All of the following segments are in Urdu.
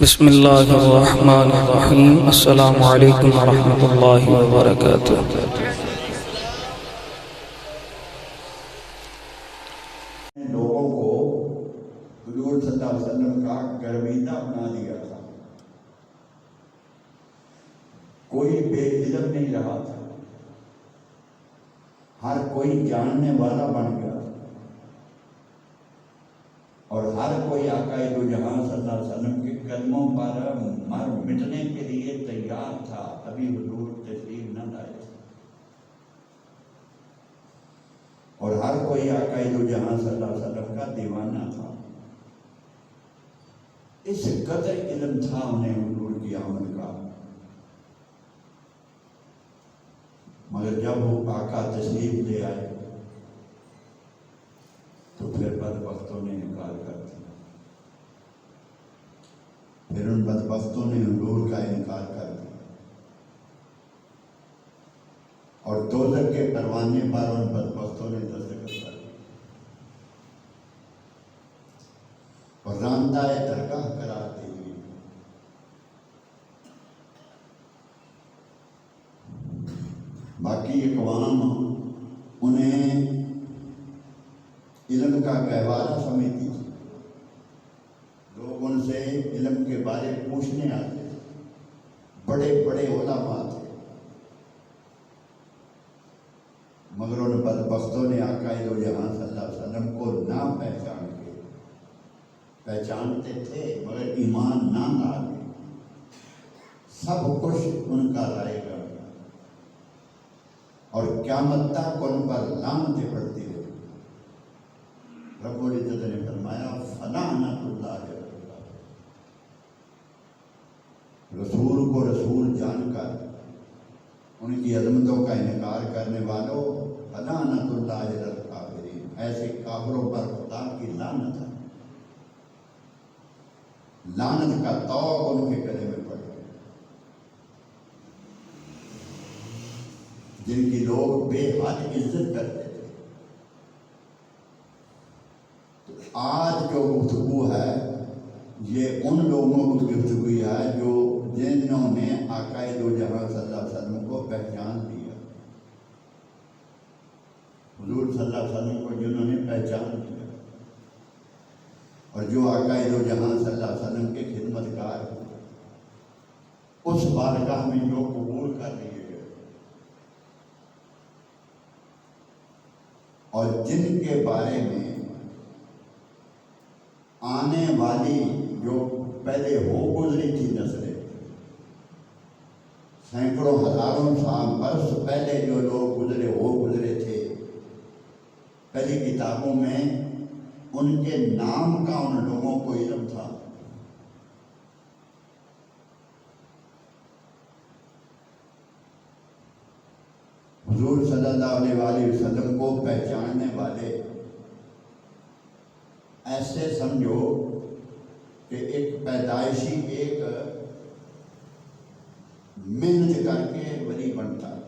بسم اللہ الرحمن الرحیم۔ السلام علیکم ورحمۃ اللہ وبرکاتہ۔ لوگوں کو حضور صلی اللہ علیہ وسلم کا گرویدہ بنا دیا تھا، کوئی بے علم نہیں رہا تھا، ہر کوئی جاننے والا بن گیا تھا، اور ہر کوئی آقا دو جہاں صلی اللہ علیہ وسلم کے قدموں پر مر مٹنے کے لیے تیار تھا، ابھی حضور تشریف نہ لائے تھے، اور ہر کوئی آقا دو جہاں صلی اللہ علیہ وسلم کا دیوانہ تھا۔ اس قدر علم تھا انہیں حضور کی آمد کا، مگر جب وہ آقا تشریف لے آئے تو پھر بدبختوں نے انکار کر دیا، پھر ان بدبختوں نے حضور کا انکار کر دیا، اور دوزخ کے پروانے پر ان بدبختوں نے دستخط کر دی اور راندہ درگاہ قرار دے دی۔ باقی اقوام انہیں علم کا گہوارہ سمجھتی تھی، لوگ ان سے علم کے بارے پوچھنے آتے تھے، بڑے بڑے علماء تھے، مگر ان بدبختوں نے آقا دو جہاں صلی اللہ علیہ وسلم کو نہ پہچان کے، پہچانتے تھے مگر ایمان نہ لانے، سب کچھ ان کا رائے گا، اور قیامت تک ان پر لعنتیں پڑتی رہی۔ رب العزت نے فرمایا فلعنۃ اللہ علیہ، رسول کو رسول جان کر ان کی عظمتوں کا انکار کرنے والوں فلعنۃ اللہ علی الکافرین، ایسے کافروں پر خدا کی لعنت ہے، لعنت کا طوق ان کے گلے میں پڑ گیا، جن کی لوگ بے حد عزت کرتے تھے۔ آج جو گفتگو ہے یہ ان لوگوں کی گفتگو ہے جو جنہوں نے آقا دو جہاں صلی اللہ علیہ وسلم کو پہچان لیا، حضور صلی اللہ علیہ وسلم کو جنہوں نے پہچان لیا، اور جو آقا دو جہاں صلی اللہ علیہ وسلم کے خدمتگار ہوئے، اس بارگاہ میں جو قبول کر لیے گئے، اور جن کے بارے میں آنے والی جو پہلے ہو گزری تھی نسلیں، سینکڑوں ہزاروں سال برس پہلے جو لوگ گزرے تھے، پہلی کتابوں میں ان کے نام کا ان لوگوں کو علم تھا۔ حضور صلی اللہ علیہ وآلہ وسلم کو پہچاننے والے ایسے سمجھو کہ ایک پیدائشی ایک محنت کر کے ولی بنتا ہے،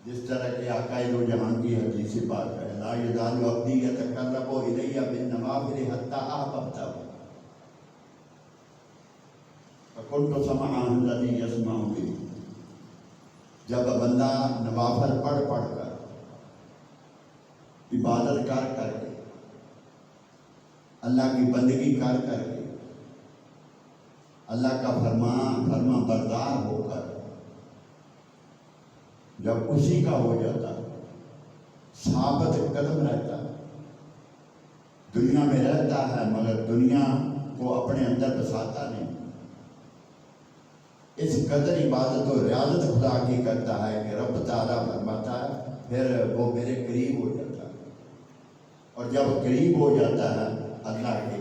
جس طرح کہ آقا دو جہاں کی حدیث بات ہے لا یزال عبدی یتقرب الی بالنوافل حتی احببتہ فکنت سمعہ الذی یسمع بہ۔ جب بندہ نوافل پڑھ کر عبادت کر کے اللہ کی بندگی کر کے اللہ کا فرما بردار ہو کر جب اسی کا ہو جاتا ثابت قدم رہتا ہے، دنیا میں رہتا ہے مگر دنیا کو اپنے اندر بساتا نہیں، اس قدر عبادت و ریاضت خدا کی کرتا ہے کہ رب تعالیٰ فرماتا ہے پھر وہ میرے قریب ہو جاتا ہے، اور جب قریب ہو جاتا ہے اللہ کے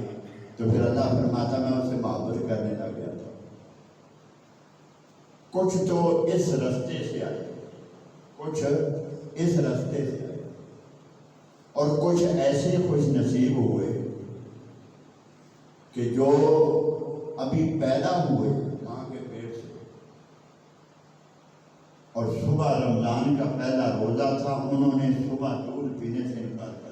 تو پھر اللہ فرماتا میں اسے محبت کرنے لگ گیا تھا۔ کچھ تو اس رستے سے آئے، کچھ اس رستے سے آئے، اور کچھ ایسے خوش نصیب ہوئے کہ جو ابھی پیدا ہوئے ماں کے پیٹ سے، اور صبح رمضان کا پہلا روزہ تھا، انہوں نے صبح دودھ پینے سے انکار کر دیا،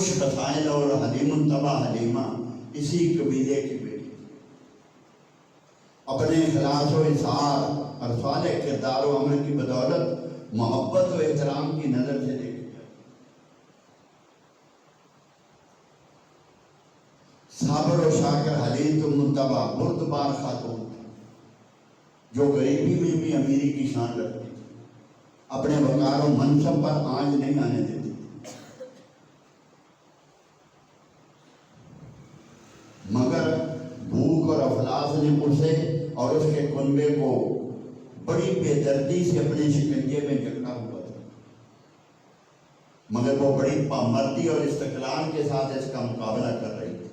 خوش رسائل اور حلیم طبع حلیمہ اسی قبیلے کی بیٹی، اپنے اخلاص و اظہار اور صالح کردار و عمل کی بدولت محبت و احترام کی نظر سے دیکھی جائے۔ صابر و شاکر حلیم متبع بردبار خاتون جو غریبی میں بھی امیری کی شان رکھتی تھی، اپنے وقار و منصب پر آنچ نہیں آنے دیتی تھی، مگر بھوک اور افلاس نے اسے اور اس کے کنبے کو بڑی بے دردی سے اپنے شکنجے میں جکڑا ہوا تھا، مگر وہ بڑی پامردی اور استقلال کے ساتھ اس کا مقابلہ کر رہی تھی۔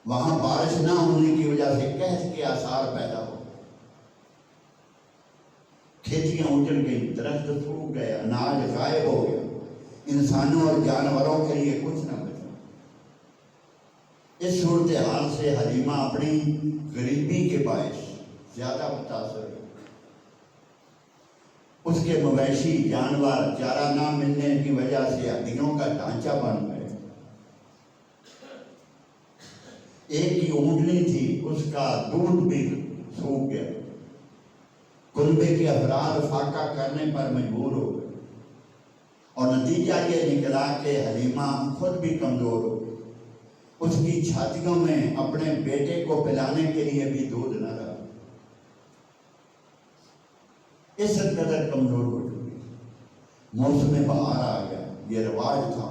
وہاں بارش نہ ہونے کی وجہ سے قحط کے آثار پیدا ہو، کھیتیاں اجڑ گئیں، درخت سوکھ گئے، اناج غائب ہو گیا، انسانوں اور جانوروں کے لیے کچھ نہ بچا۔ اس صورتحال سے حلیمہ اپنی غریبی کے باعث زیادہ متاثر ہوئی۔ اس کے مویشی جانور چارہ نہ ملنے کی وجہ سے ہڈیوں کا ڈھانچہ بن گئے۔ ایک ہی اونٹنی تھی، اس کا دودھ بھی سوکھ گیا۔ کنبے کے افراد فاقہ کرنے پر مجبور ہو گئے اور نتیجہ یہ نکلا کہ حلیمہ خود بھی کمزور ہو گئی۔ اس کی چھاتیوں میں اپنے بیٹے کو پلانے کے لیے بھی دودھ نہ رہا، اس قدر کمزور ہو چکی۔ موسم بہار آ گیا، یہ رواج تھا۔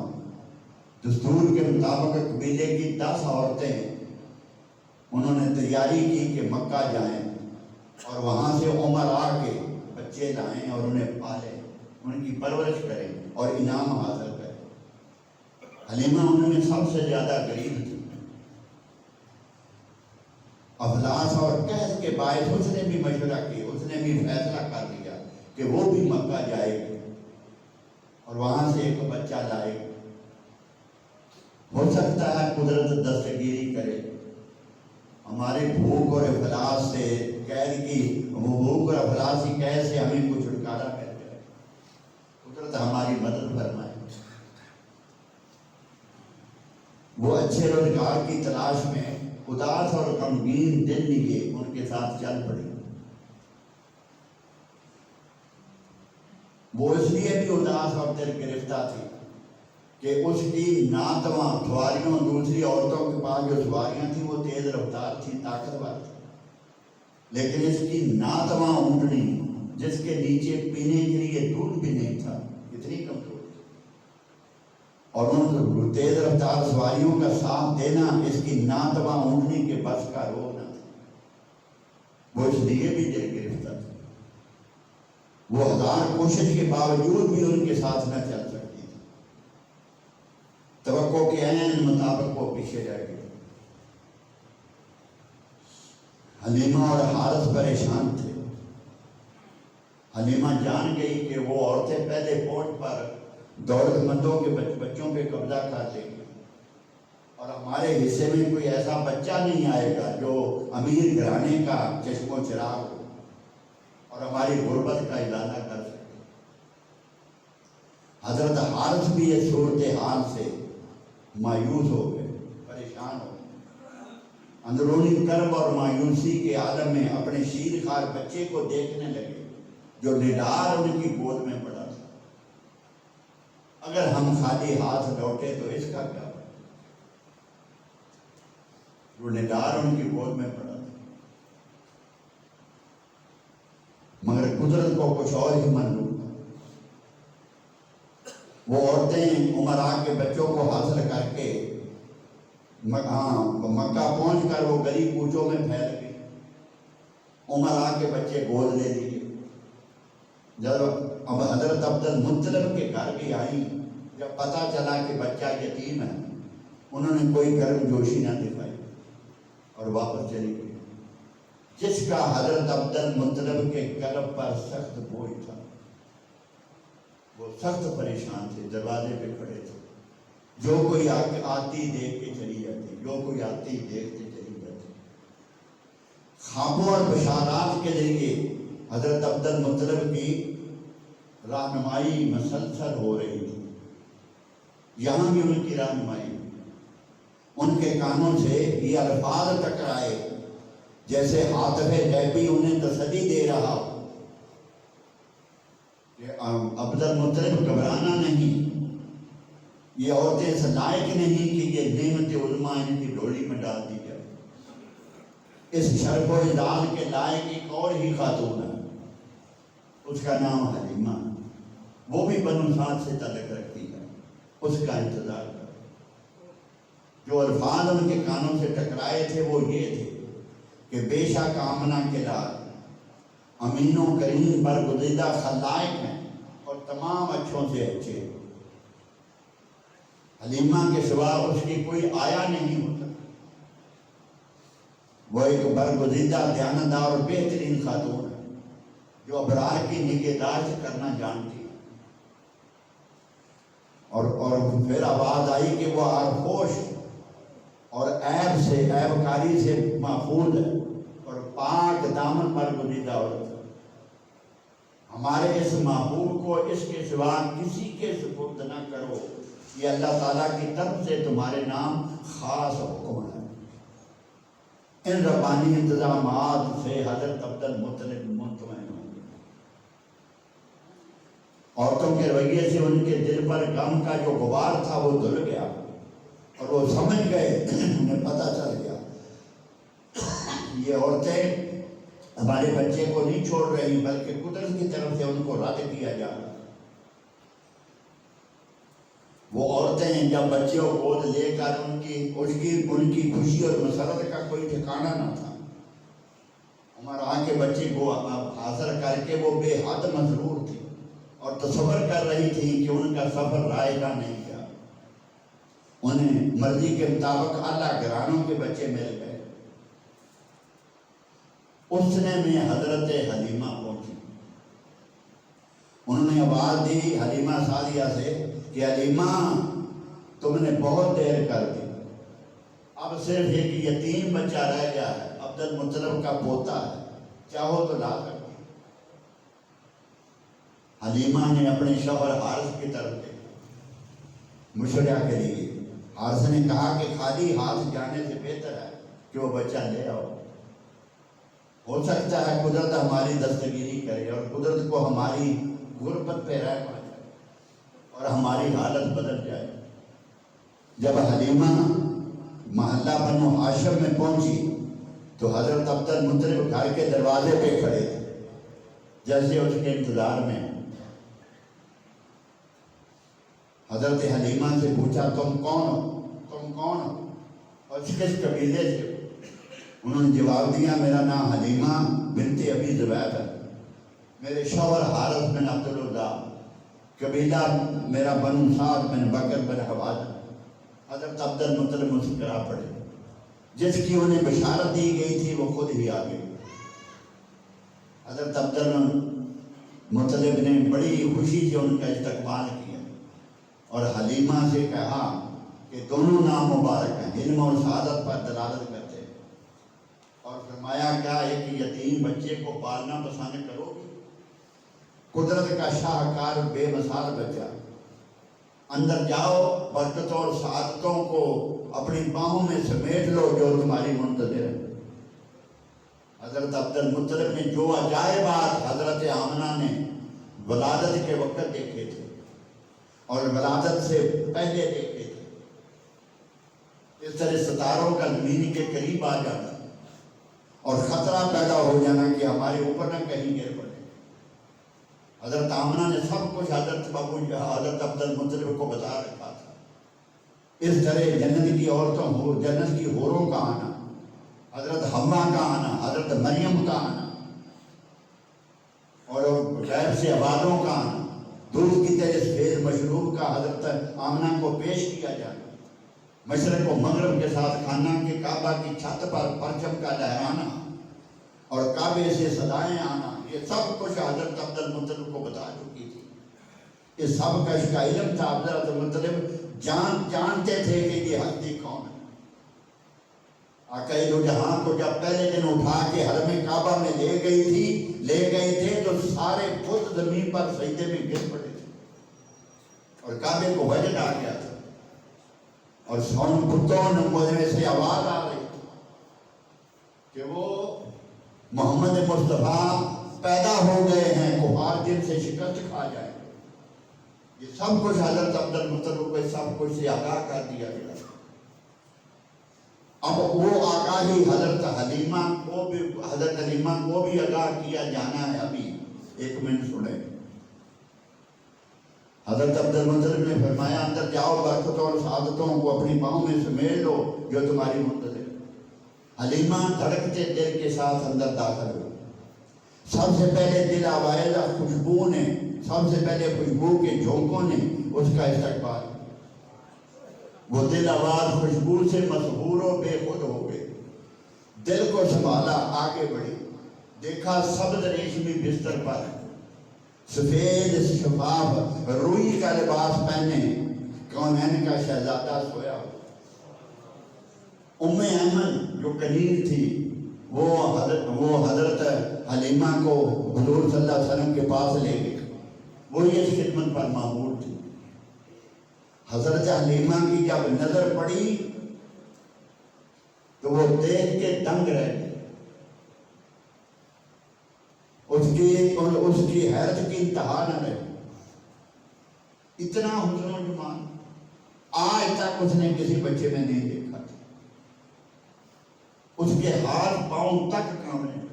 دستور کے مطابق قبیلے کی 10 عورتیں انہوں نے تیاری کی کہ مکہ جائیں اور وہاں سے امراء کے بچے لائیں اور انہیں پالیں، ان کی پرورش کریں اور انعام حاصل کریں۔ حلیمہ انہوں نے سب سے زیادہ غریب تھی۔ افلاس اور قحط کے باعث اس نے بھی مشورہ کی، اس نے بھی فیصلہ کر لیا کہ وہ بھی مکہ جائے گی اور وہاں سے ایک بچہ لائے گی۔ ہو سکتا ہے قدرت دستگیری کرے، ہمارے بھوک اور افلاس سے قید کی بھوک اور افلاس کی قید سے ہمیں کچھ چھٹکارا مل جائے، قدرت ہماری مدد فرمائے۔ وہ اچھے روزگار کی تلاش میں اداس اور غمگین دل لیے ان کے ساتھ چل پڑی۔ وہ اس لیے بھی اداس اور دل گرفتہ تھی کہ اس کی ناتواں سواریوں، دوسری عورتوں کے پاس جو سواریاں تھیں وہ تیز رفتار تھیں، طاقتور تھیں، لیکن اس کی ناتواں اونٹنی جس کے نیچے پینے کے لیے دودھ بھی نہیں تھا، اتنی کمزور تھی، اور ان تیز رفتار سواریوں کا ساتھ دینا اس کی ناتواں اونٹنی کے بس کا روگ نہ تھا۔ وہ اس لیے بھی دل گرفتہ تھی، وہ 1000 کوشش کے باوجود بھی ان کے ساتھ نہ چل سکتی تھی، توقع کے عین مطابق وہ پیچھے رہ گئی۔ حلیمہ اور حارث پریشان تھے۔ حلیمہ جان گئی کہ وہ عورتیں پہلے پہنچ پر دولت مندوں کے بچوں پہ قبضہ کر لیں گی اور ہمارے حصے میں کوئی ایسا بچہ نہیں آئے گا جو امیر گھرانے کا چشم و چراغ ہو اور ہماری غربت کا ازالہ کر سکے۔ حضرت حارث بھی اس صورتحال سے مایوس ہو گئے، پریشان ہو گئے، اندرونی کرب اور مایوسی کے عالم میں اپنے شیر خوار بچے کو دیکھنے لگے جو نڈار ان کی گود میں پڑا تھا۔ اگر ہم خالی ہاتھ لوٹے تو اس کا کیا؟ وہ نڈار ان کی گود میں پڑا تھا، مگر قدرت کو کچھ اور ہی منظور تھا۔ وہ عورتیں امراء کے بچوں کو حاصل کر کے مکہ پہنچ کر وہ گلی کوچوں میں پھیل گئی، امراء کے بچے گود لے لیے۔ جب حضرت عبد المطلب کے گھر بھی آئی، جب پتہ چلا کہ بچہ یتیم ہے، انہوں نے کوئی گرم جوشی نہ دکھائی اور واپس چلی گئی، جس کا حضرت عبد المطلب کے قلب پر سخت بوجھ تھا۔ وہ سخت پریشان تھے، دروازے پہ کھڑے تھے، جو کوئی آتی دیکھ کے چلی جاتی، جو کوئی آتی دیکھتے چلی جاتی۔ خوابوں اور بشارات کے ذریعے حضرت عبد المطلب کی رہنمائی مسلسل ہو رہی تھی۔ یہاں بھی ان کی رہنمائی، ان کے کانوں سے یہ الفاظ ٹکرائے جیسے عاطف غیبی انہیں تسلی دے رہا کہ عبد المطلب گھبرانا نہیں، یہ عورتیں اس لائق نہیں کہ یہ نعمت عظمیٰ ان کی ڈولی میں ڈال دی جائے۔ اس شرف و اجلال کے لائق ایک اور ہی خاتون ہے، اس کا نام حلیمہ، وہ بھی بنو سعد سے تعلق رکھتی ہے، اس کا انتظار کرو۔ جو الفاظ ان کے کانوں سے ٹکرائے تھے وہ یہ تھے کہ بے شک آمنہ کے لال امین و کریم برگزیدہ خلائق ہیں اور تمام اچھوں سے اچھے، حلیمہ کے سوا اس کی کوئی آیا نہیں ہوتا، وہ ایک برگزیدہ دیانتدار اور بہترین خاتون ہے جو ابرار کی نگہداشت کرنا جانتی ہے۔ اور پھر آواز آئی کہ وہ آرخوش اور عیب سے، عیب کاری سے محفوظ ہے اور پاک دامن برگزیدہ عورت ہے۔ ہمارے اس محبوب کو اس کے سوا کسی کے سپرد نہ کرو، یہ اللہ تعالیٰ کی طرف سے تمہارے نام خاص حکم ہے۔ ان ربانی انتظامات سے حضرت عبد المطلب مطمئن ہوں گے۔ عورتوں کے رویے سے ان کے دل پر غم کا جو غبار تھا وہ دھل گیا اور وہ سمجھ گئے، انہیں پتہ چل گیا یہ عورتیں ہمارے بچے کو نہیں چھوڑ رہی بلکہ قدرت کی طرف سے ان کو رد کیا جا رہا۔ وہ عورتیں جب بچے کو گود لے کر ان کی خوشی اور مسرت کا کوئی ٹھکانہ نہ تھا، عمر آ کے بچے کو حاضر کر کے وہ بے حد مسرور تھی اور تصور کر رہی تھی کہ ان کا سفر رائے گاہ نہیں گیا، انہیں مرضی کے مطابق اعلیٰ گھرانوں کے بچے مل گئے۔ اس نے میں حضرت حلیمہ پہنچی، انہوں نے آواز دی حلیمہ سعدیہ سے کہ حلیمہ تم نے بہت دیر کر دی، اب صرف ایک یتیم بچہ رہ گیا ہے، عبد المطلب کا پوتا ہے، چاہو تو لا سکتی۔ حلیمہ نے اپنے شوہر حارث کی طرف دیکھا مشورہ کے لیے۔ حارث نے کہا کہ خالی ہاتھ جانے سے بہتر ہے کہ وہ بچہ لے آؤ، ہو سکتا ہے قدرت ہماری دستگیری کرے اور قدرت کو ہماری غربت پہ رحم آ جائے اور ہماری حالت بدل جائے۔ جب حلیمہ محلہ بنو ہاشم میں پہنچی تو حضرت عبد المطلب گھر کے دروازے پہ کھڑے تھے، جیسے اس کے انتظار میں۔ حضرت حلیمہ سے پوچھا تم کون ہو، تم کون ہو اور کس قبیلے سے ہو؟ انہوں نے جواب دیا میرا نام حلیمہ بنت ابی زبید ہے، میرے شوہر حارث بن عبداللہ، قبیلہ میرا بنو سعد بن بکر بن حوازن۔ حضرت عبد المطلب مسکرا پڑے، جس کی انہیں بشارت دی گئی تھی وہ خود ہی آ گئی۔ حضرت عبد المطلب نے بڑی خوشی سے ان کا استقبال کیا اور حلیمہ سے کہا کہ دونوں نام مبارک ہیں، علم اور سعادت پر دلالت کرتے ہیں، اور فرمایا کیا ایک یتیم بچے کو پالنا پسند کرو گے؟ قدرت کا شاہکار بے مثال بچہ، اندر جاؤ، برکتوں اور سعادتوں کو اپنی باہوں میں سمیٹ لو جو تمہاری منتظر ہے۔ حضرت عبد المطلب نے جو عجائبات حضرت آمنہ نے ولادت کے وقت دیکھے تھے اور ولادت سے پہلے دیکھے تھے، اس طرح ستاروں کا زمین کے قریب آ جانا اور خطرہ پیدا ہو جانا کہ ہمارے اوپر نہ کہیں گر پڑے، حضرت آمنہ نے سب کچھ حضرت عبد المطلب کو بتا رکھا تھا۔ اس طرح جنت کی عورتوں، جنت کی حوروں کا آنا، حضرت حوا کا آنا، حضرت مریم کا آنا اور غیب سے عبادوں کا آنا، دودھ کی طرح سفید مشروب کا حضرت آمنہ کو پیش کیا جانا، مشرق و مغرب کے ساتھ خانہ کے کعبہ کی چھت پر پرچم کا لہرانا اور کعبے سے صدائیں آنا، یہ سب کچھ حضرت عبد المطلب کو بتا چکی تھی۔ اس سب کا اس کا علم تھا۔ حضرت المطلب جانتے تھے کہ یہ ہستی کون ہے۔ آقا دو جہاں کو جب پہلے دن اٹھا کے حرم کعبہ میں لے گئے تھے تو سارے بت زمین پر سجدے میں گر پڑے تھے اور کعبے کو وجد آ گیا تھا۔ اور سون بتون مجھے سے آواز آ رہی کہ وہ محمد مصطفیٰ پیدا ہو گئے ہیں، کفار جن سے شکست کھا جائے. یہ سب کچھ حضرت عبد المطلب کو سب کچھ سے آگاہ کر دیا گیا. اب وہ آگاہی حضرت حلیمہ کو بھی آگاہ کیا جانا ہے. ابھی 1 منٹ سنیں. حضرت عبد المطلب نے فرمایا اندر جاؤ، برکتوں اور سعادتوں کو اپنی پاؤں میں سمیٹ لو جو تمہاری منتظر. حلیمہ دھڑکتے دل کے ساتھ اندر داخل ہو. سب سے پہلے دل آوائزہ خوشبو نے، سب سے پہلے خوشبو کے جھونکوں نے اس کا استقبال. وہ دل آواز خوشبو سے مسحور و بے خود ہو گئے. دل کو سنبھالا، آگے بڑھی. دیکھا سبز ریشمی بستر پر سفید شفاف روئی کا لباس پہنے کونین کا شہزادہ سویا ہو. ام ایمن جو کنیر تھی وہ حضرت حلیمہ کو حضور صلی اللہ علیہ وسلم کے پاس لے گئی. وہی اس خدمت پر معمور تھی. حضرت حلیمہ کی جب نظر پڑی تو وہ دیکھ کے دنگ رہ گئی. اس کی حیرت کی انتہا نہ رہی. اتنا حسن و جمال آج تک اس نے کسی بچے میں نہیں دیکھا تھا. اس کے ہاتھ پاؤں تک کامنے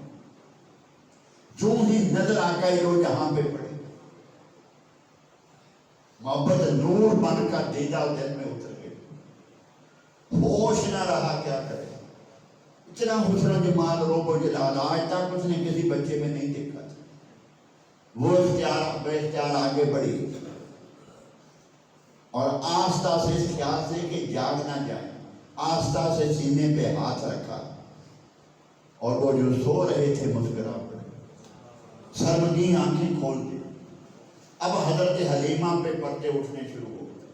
جو ہی نظر آقا دو جہاں پہ پڑے محبت نور بن کر دیدہ دل میں اتر گئی. ہوش نہ رہا کیا کرے. اتنا حسن و جمال روب و جلال آج تک اس نے کسی بچے میں نہیں دیکھا تھا. وہ بے اختیار آگے بڑھی اور آہستہ سے اس خیال سے کہ جاگ نہ جائے آہستہ سے سینے پہ ہاتھ رکھا اور وہ جو سو رہے تھے مسکرا پڑے. سرمگی آنکھیں کھول دی. اب حضرت حلیمہ پہ پردے اٹھنے شروع ہو گئے.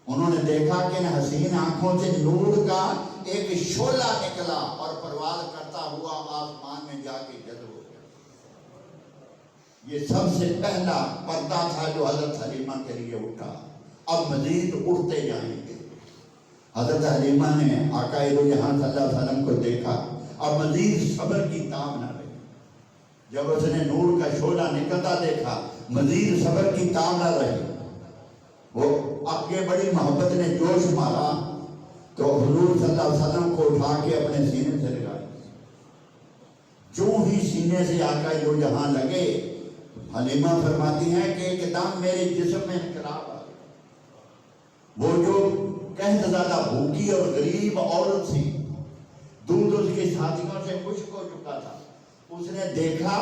انہوں نے دیکھا کہ ان حسین آنکھوں سے نور کا ایک شعلہ نکلا اور پرواز کرتا ہوا آسمان میں جا کے جذب ہو گیا. یہ سب سے پہلا پردہ تھا جو حضرت حلیمہ کے لیے اٹھا. اب مزید اٹھتے جائیں گے. حضرت حلیمہ نے آقا دو جہاں صلی اللہ علیہ وسلم کو دیکھا. اب مزید صبر کی تاب نہ رہی. جب اس نے نور کا شعلہ نکلتا دیکھا مزید صبر کی تاب نہ رہی. وہ آگے بڑی محبت نے جوش مارا تو حضور صلی اللہ علیہ وسلم کو اٹھا کے اپنے سینے سے لگایا. جو ہی سینے سے آقا دو جہاں لگے حلیمہ فرماتی ہیں کہ ایک دم میرے جسم میں انقلاب آ گیا. وہ جو قحط زدہ بھوکی اور غریب عورت تھی، دودھ اس کی چھاتیوں سے خشک ہو چکا تھا. اس نے دیکھا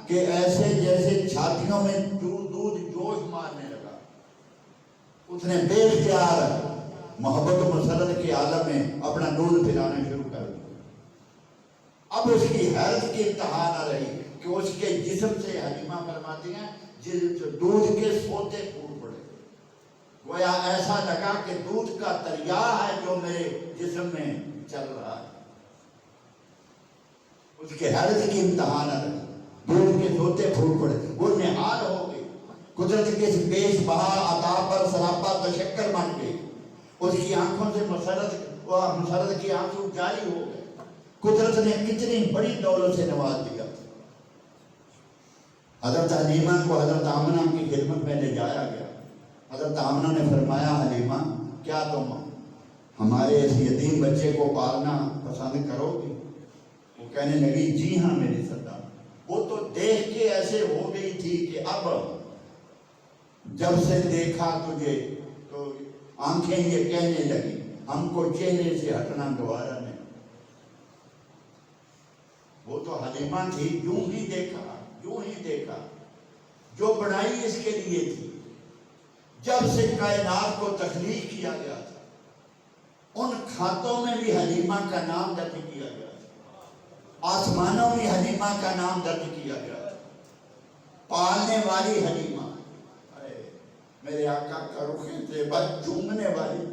کہ ایسے جیسے چھاتیوں میں دودھ جوش مارنے لگا. اس نے بے اختیار محبت و مسرت کے عالم میں اپنا دودھ پلانا شروع کر دیا. اب اس کی حیرت کی انتہا نہ رہی کہ اس کے جسم سے حلیمہ فرماتی ہیں دودھ کے سوتے پھوٹ پڑے. گویا ایسا لگا کہ دودھ کا دریا ہے جو میرے جسم میں چل رہا ہے. اس کے حیرت کی انتہا نہ رہی. دودھ کے سوتے پھوٹ پڑے. وہ نہال ہو گئی. قدرت کے اس پیش بہا عطا پر سراپا تشکر بن گئی. اس کی آنکھوں سے مسرت کی آنسو جاری ہو گئے. قدرت نے کتنی بڑی دولت سے نواز دیا. حضرت حلیمہ کو حضرت آمنہ کی خدمت میں لے جایا گیا. حضرت آمنہ نے فرمایا حلیمہ کیا تم ہمارے اس یتیم بچے کو پالنا پسند کرو گی؟ وہ کہنے لگی جی ہاں میری سردار. وہ تو دیکھ کے ایسے ہو گئی تھی کہ اب جب سے دیکھا تجھے تو آنکھیں یہ کہنے لگی ہم کو چہرے سے ہٹنا گوارا نہیں. وہ تو حلیمہ تھی. یوں ہی دیکھا جو بڑائی اس کے لیے تھی. جب سے کائنات کو تخلیق کیا گیا تھا ان کھاتوں میں بھی حلیمہ کا نام درج کیا گیا تھا. آسمانوں میں حلیمہ کا نام درج کیا گیا تھا. پالنے والی حلیمہ میرے آقا کا رخیں تھے بس چومنے والی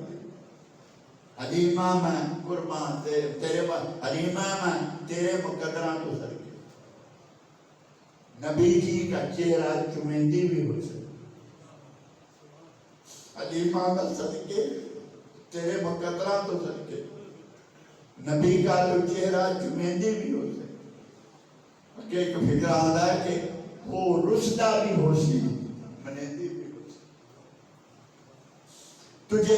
حلیمہ میں قربان تیرے حلیمہ میں تیرے مقدران تو سر کے نبی جی کا چہرہ چمیندی بھی ہو سکے. حلیمہ میں صدقے تیرے مقدرہ تو صدقے نبی کا تو چہرہ چمیندی بھی ہو سے کہ ایک فکر آدھا ہے کہ وہ رشدہ بھی ہو سی منیندی بھی ہو سی تجھے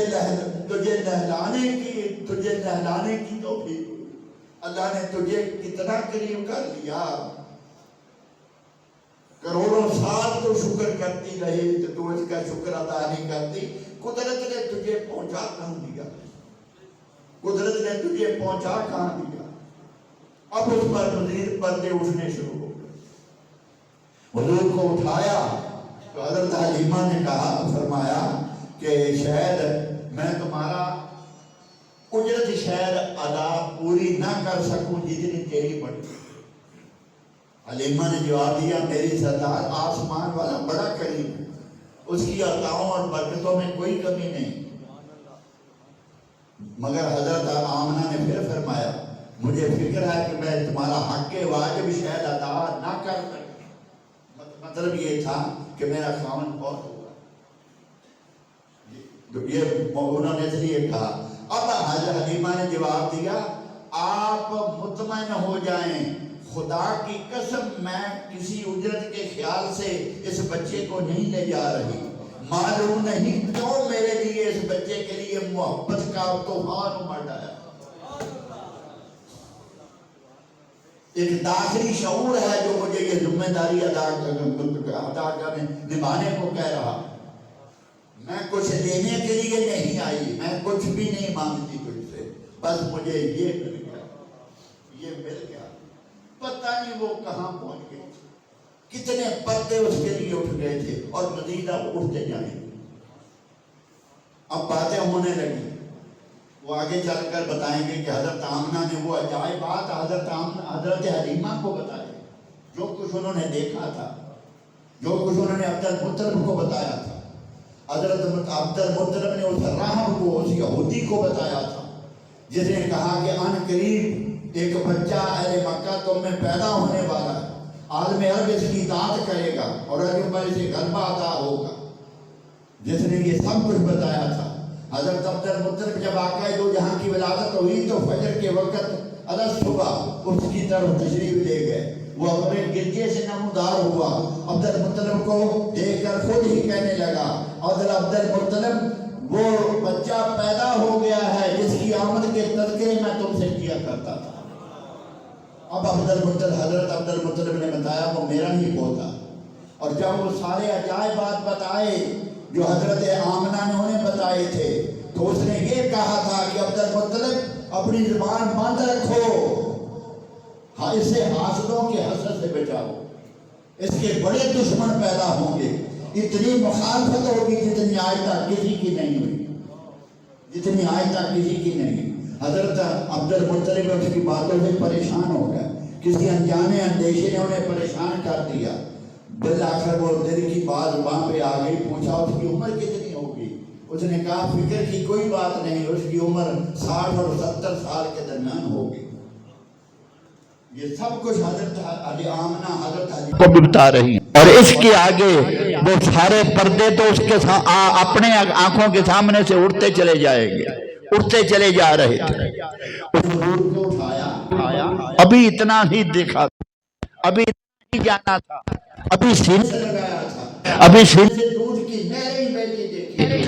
نہلانے کی توفیق ہوئی اللہ نے تجھے کتنا قریب کر دیا کروڑوں سال تو شکر کرتی رہی تو اس کا شکر ادا نہیں کرتی قدرت نے تجھے پہنچا کہاں دیا قدرت نے تجھے پہنچا کہاں دیا اب اس پر مزید پردے اٹھنے شروع ہو گئے حضور کو اٹھایا تو حضرت حلیمہ نے کہا فرمایا کہ شاید میں تمہارا اجرت شاید ادا پوری نہ کر سکوں جتنی تیری بڑی حلیمہ نے جواب دیا میری سردار آسمان والا بڑا کریم ہے اس کی عطاؤں اور برکتوں میں کوئی کمی نہیں مگر حضرت آمنہ نے پھر فرمایا مجھے فکر ہے کہ میں تمہارا حق واجب شاید ادا نہ کر سکوں مطلب یہ تھا کہ میرا خاوند بہت ہوگا یہ انہوں نے اس لیے کہا اب حضرت حلیمہ نے جواب دیا آپ مطمئن ہو جائیں خدا کی قسم میں کسی اجرت کے خیال سے اس بچے کو نہیں لے جا رہی معلوم نہیں کیوں میرے لیے اس بچے کے لیے محبت کا طوفان امڑ آیا ایک داخلی شعور ہے جو مجھے یہ ذمہ داری ادا کرنے نبھانے کو کہہ رہا میں کچھ لینے کے لیے نہیں آئی میں کچھ بھی نہیں مانگتی تجھ سے بس مجھے یہ مل گیا پتہ نہیں وہ کہاں پہنچ گئے کتنے پردے اس کے لیے اٹھ گئے تھے اور مزید اب اٹھتے جائیں اب باتیں ہونے لگی وہ آگے چل کر بتائیں گے کہ حضرت آمنہ نے وہ عجائبات حضرت حلیمہ کو بتائے جو کچھ انہوں نے دیکھا تھا جو کچھ انہوں نے عبد المطلب کو بتایا تھا حضرت عبد المطلب نے اس راہب کو اس یہودی کو بتایا تھا جس نے کہا کہ ان قریب ایک بچہ اہل مکہ تم میں پیدا ہونے والا ہے عالم عرب اس کی اطاعت کرے گا اور عرب پر اسے غلبہ عطا ہوگا جس نے یہ سب کچھ بتایا تھا حضرت عبد المطلب جب آقا دو جہاں کی ولادت ہوئی تو فجر کے وقت عدد صبح اس کی طرف تشریف لے گئے وہ اپنے گرجے سے نمودار ہوا عبد المطلب کو دیکھ کر خود ہی کہنے لگا عبد المطلب وہ بچہ پیدا ہو گیا ہے جس کی آمد کے تذکرے میں تم سے کیا کرتا تھا اب حضرت عبد المطلب نے بتایا وہ میرا ہی پوتا اور جب وہ سارے عجائبات بتائے جو حضرت آمنہ نے انہیں بتائے تھے تو اس نے یہ کہا تھا کہ عبد المطلب اپنی زبان بند رکھو اس سے حاسدوں کے حسد سے بچاؤ اس کے بڑے دشمن پیدا ہوں گے اتنی مخالفت ہوگی جتنی آج تک کسی کی نہیں ہوئی حضرت عبد المطلب اس کی باتوں سے پریشان ہو گئے کسی انجانے اندیشے نے انہیں پریشان کر دیا بالآخر وہ دل کی بات وہاں پہ آ گئی پوچھا اس کی عمر کتنی ہوگی اس نے کہا فکر کی کوئی بات نہیں اس کی عمر 60 اور 70 سال کے درمیان ہوگی یہ سب کچھ حضرت آمنہ حضرت حلیمہ کو بتا رہی ہیں اور اس کے آگے وہ سارے پردے تو اس کے اپنے آنکھوں کے سامنے سے اڑتے چلے جائیں گے اٹھتے چلے جا رہے تھے حضور کو اٹھایا ابھی اتنا ہی دیکھا ابھی اتنا ہی جانا تھا ابھی سینے سے لگایا تھا ابھی سینے سے دودھ کی نہریں بیٹھی دیکھی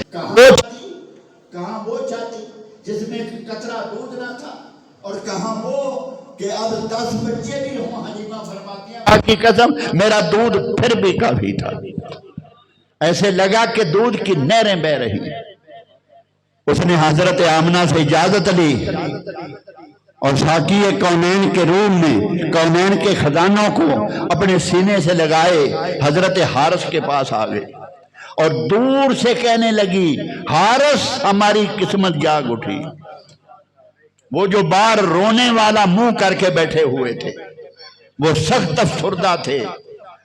کہاں وہ چاہتی جس میں قطرہ دودھ نہ تھا اور کہاں وہ کہ اب 10 بچے بھی ہوں حلیمہ فرماتی ہیں کی قسم میرا دودھ پھر بھی کافی تھا ایسے لگا کہ دودھ کی نہریں بہ رہی ہیں اس نے حضرت آمنہ سے اجازت لی اور ساقی کونین کے روم میں کونین کے خزانوں کو اپنے سینے سے لگائے حضرت حارث کے پاس آ گئے اور دور سے کہنے لگی حارث ہماری قسمت جاگ اٹھی وہ جو بار رونے والا منہ کر کے بیٹھے ہوئے تھے وہ سخت افسردہ تھے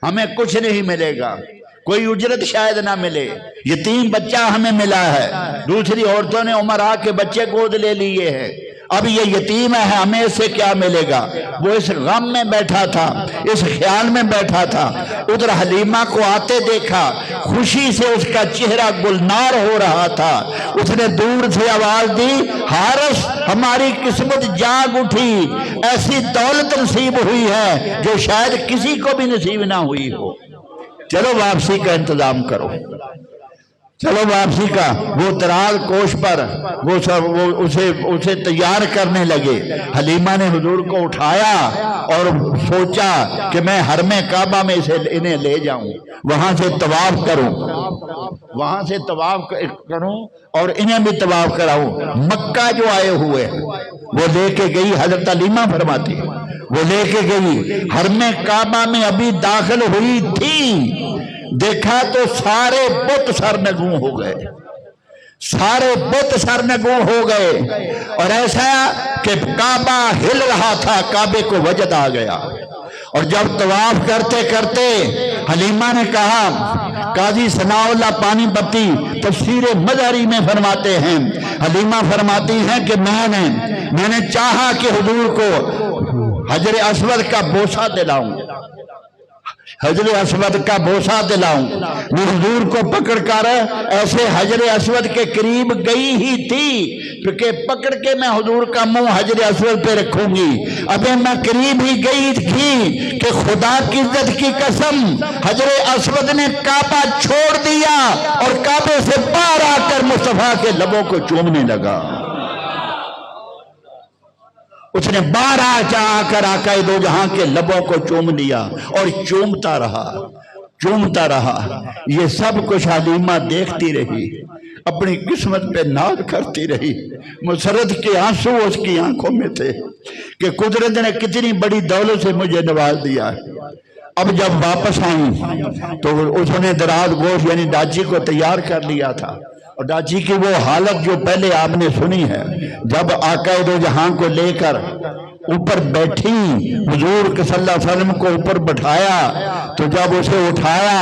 ہمیں کچھ نہیں ملے گا کوئی اجرت شاید نہ ملے یتیم بچہ ہمیں ملا ہے دوسری عورتوں نے عمرہ کے بچے گود لے لیے ہیں اب یہ یتیم ہے, ہمیں اس سے کیا ملے گا. وہ اس غم میں بیٹھا تھا, اس خیال میں بیٹھا تھا. ادھر حلیمہ کو آتے دیکھا, خوشی سے اس کا چہرہ گلنار ہو رہا تھا. اس نے دور سے آواز دی, حارث ہماری قسمت جاگ اٹھی, ایسی دولت نصیب ہوئی ہے جو شاید کسی کو بھی نصیب نہ ہوئی ہو. چلو واپسی کا انتظام کرو, چلو واپسی کا. وہ دراز کوش پر وہ اسے تیار کرنے لگے. حلیمہ نے حضور کو اٹھایا اور سوچا کہ میں حرم کعبہ میں انہیں لے جاؤں, وہاں سے طواف کروں, وہاں سے طواف کروں اور انہیں بھی طواف کراؤں. مکہ جو آئے ہوئے وہ لے کے گئی, حضرت حلیمہ فرماتی وہ لے کے گئی. حرم کعبہ میں ابھی داخل ہوئی تھی, دیکھا تو سارے بت سرنگوں ہو گئے, سارے بت سرنگوں ہو گئے, اور ایسا کہ کعبہ ہل رہا تھا, کعبے کو وجد آ گیا. اور جب طواف کرتے کرتے حلیمہ نے کہا, قاضی ثناء اللہ پانی پتی تفسیر مظہری میں فرماتے ہیں, حلیمہ فرماتی ہیں کہ میں نے چاہا کہ حضور کو حجر اسود کا بوسہ دلاؤں, حجر اسود کا بوسہ دلاؤں. میں حضور کو پکڑ کر ایسے حجر اسود کے قریب گئی ہی تھی, کیونکہ پکڑ کے میں حضور کا منہ حجر اسود پہ رکھوں گی. ابھی میں قریب ہی گئی تھی کہ خدا کی عزت کی قسم حجر اسود نے کعبہ چھوڑ دیا اور کعبے سے باہر آ کر مصطفیٰ کے لبوں کو چومنے لگا. اس نے باہر آ کر آقا دو جہاں کے لبوں کو چوم لیا اور چومتا رہا. یہ سب کچھ حلیمہ دیکھتی رہی, اپنی قسمت پہ ناز کرتی رہی. مسرت کے آنسو اس کی آنکھوں میں تھے کہ قدرت نے کتنی بڑی دولت سے مجھے نواز دیا ہے. اب جب واپس آئیں تو اس نے دراز گوش یعنی ڈاچی کو تیار کر لیا تھا, اور ڈاچی کی وہ حالت جو پہلے آپ نے سنی ہے. جب آقا دو جہاں کو لے کر اوپر بیٹھی, حضور صلی اللہ علیہ وسلم کو اوپر بٹھایا, تو جب اسے اٹھایا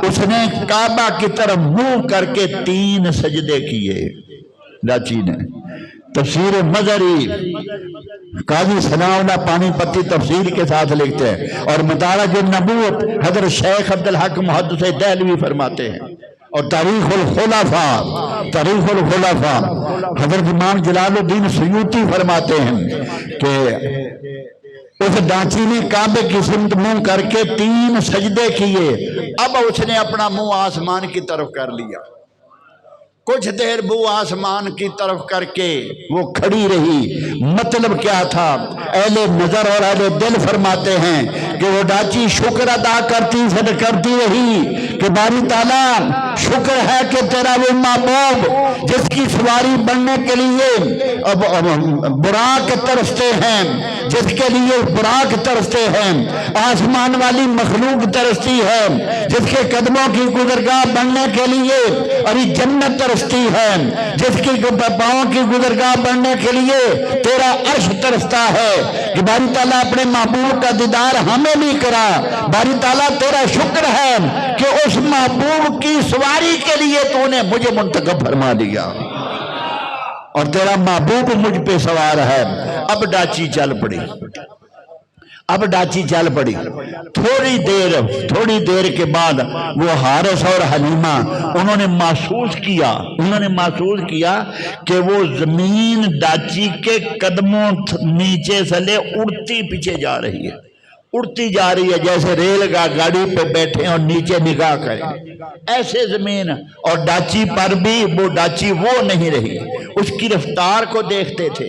اس نے کعبہ کی طرف منہ کر کے 3 سجدے کیے. ڈاچی نے تفسیر مظہری قاضی ثناء اللہ پانی پتی تفسیر کے ساتھ لکھتے ہیں, اور مدارج النبوت حضرت شیخ عبدالحق محدث دہلوی فرماتے ہیں, اور تاریخ الخلفاء حضرت امام جلال الدین سیوطی فرماتے ہیں کہ اس ڈانچی نے کعبے کی سمت منہ کر کے 3 سجدے کیے. اب اس نے اپنا منہ آسمان کی طرف کر لیا. کچھ دیر وہ آسمان کی طرف کر کے وہ کھڑی رہی. مطلب کیا تھا؟ اہل نظر اور اہل دل فرماتے ہیں کہ وہ ڈاچی شکر ادا کرتی رہی کہ باری تعالیٰ شکر ہے کہ تیرا وہ محبوب جس کی سواری بننے کے لیے براق ترستے ہیں, جس کے لیے براق ترستے ہیں, آسمان والی مخلوق ترستی ہے, جس کے قدموں کی گزرگاہ بننے کے لیے ابھی جنت ترستی ہے, جس کی پاؤں کی گزرگاہ بننے کے لیے تیرا عرش ترستا ہے. کہ باری تعالیٰ اپنے محبوب کا دیدار ہمیں بھی کرا. باری تعالیٰ تیرا شکر ہے کہ اس محبوب کی سواری کے لیے تو نے مجھے منتخب فرما لیا اور تیرا محبوب مجھ پہ سوار ہے. اب ڈاچی چل پڑی. تھوڑی دیر کے بعد وہ حارث اور حلیمہ انہوں نے محسوس کیا کہ وہ زمین ڈاچی کے قدموں نیچے سے لے اڑتی پیچھے جا رہی ہے, جیسے ریل گاڑی پہ بیٹھے اور نیچے نگاہ کریں, ایسے زمین. اور ڈاچی پر بھی وہ ڈاچی وہ نہیں رہی, اس کی رفتار کو دیکھتے تھے,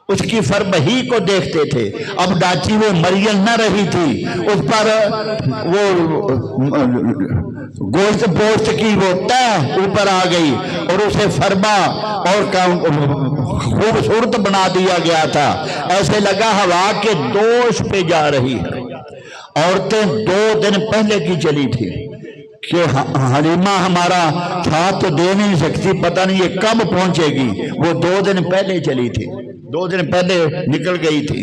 اس کی فربہی کو دیکھتے تھے. اب ڈاچی وہ مریل نہ رہی تھی, اس پر وہ گوشت پوشت کی وہ تہ اوپر آ گئی اور اسے فربا اور خوبصورت بنا دیا گیا تھا. ایسے لگا ہوا کہ دوش پہ جا رہی ہے. عورتیں 2 دن پہلے کی چلی تھی کہ حلیمہ ہمارا ساتھ تو دے نہیں سکتی, پتہ نہیں یہ کب پہنچے گی. وہ 2 دن پہلے چلی تھی, 2 دن پہلے نکل گئی تھی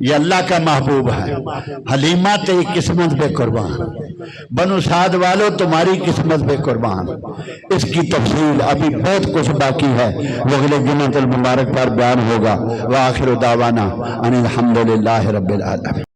یہ اللہ کا محبوب ہے۔ حلیمہ تیری قسمت پہ قربان، بنو سعد والو تمہاری قسمت پہ قربان۔ اس کی تفصیل ابھی بہت کچھ باقی ہے، وہ اگلے جمعۃ المبارک پر بیان ہوگا۔ وآخر دعوانا ان الحمدللہ رب العالمین۔